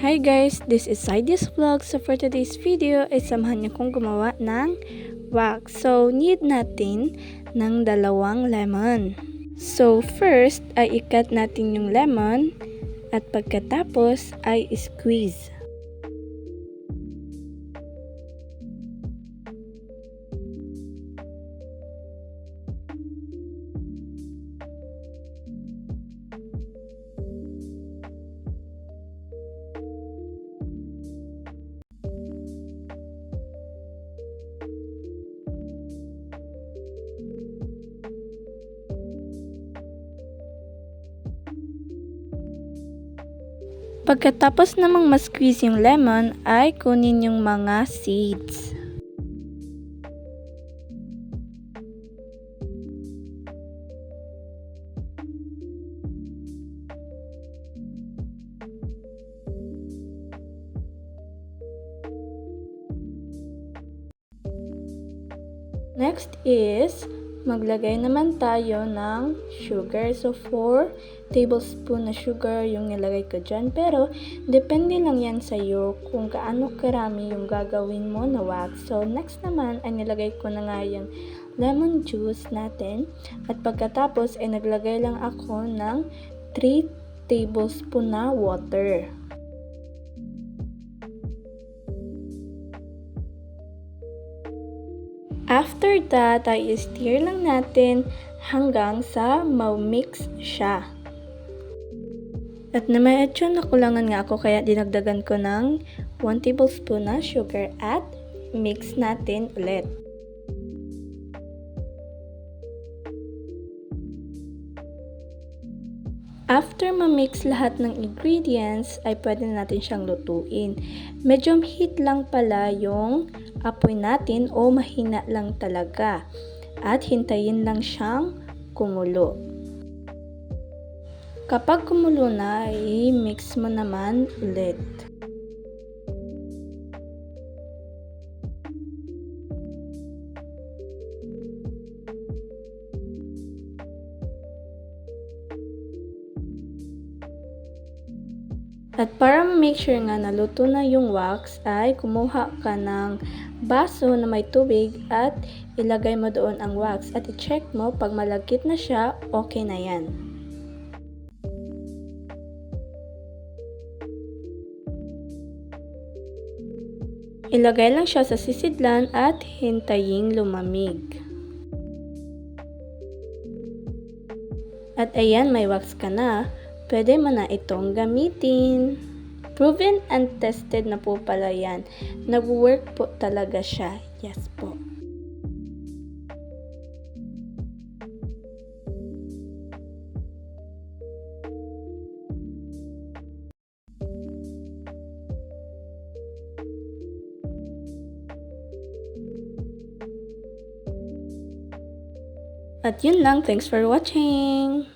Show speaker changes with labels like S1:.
S1: Hi guys, this is Sides Vlog. So for today's video ay samahan niyo kong gumawa ng wax. So need natin ng 2 lemon. So first ay i-cut natin yung lemon at pagkatapos ay squeeze. Pagkatapos namang ma-squeeze yung lemon, ay kunin yung mga seeds. Next is, maglagay naman tayo ng sugar. So 4 tablespoon na sugar yung nilagay ko dyan. Pero, depende lang yan sa'yo kung gaano karami yung gagawin mo na wax. So, next naman ay nilagay ko na nga yung lemon juice natin. At pagkatapos ay naglagay lang ako ng 3 tablespoon na water. After that, ay stir lang natin hanggang sa ma-mix siya. At medyo nakulangan nga ako kaya dinagdagan ko ng 1 tablespoon na sugar at mix natin ulit. After ma-mix lahat ng ingredients, ay pwede natin siyang lutuin. Medyo heat lang pala yung apoy natin o mahina lang talaga. At hintayin lang siyang kumulo. Kapag kumulo na, i-mix mo naman ulit. At para ma-make sure nga naluto na yung wax, ay kumuha ka ng baso na may tubig at ilagay mo doon ang wax. At i-check mo pag malagkit na siya, okay na yan. Ilagay lang siya sa sisidlan at hintayin lumamig. At ayan, may wax ka na. Pwede mo na itong gamitin. Proven and tested na po pala yan. Nag-work po talaga siya. Yes po. At yun lang. Thanks for watching.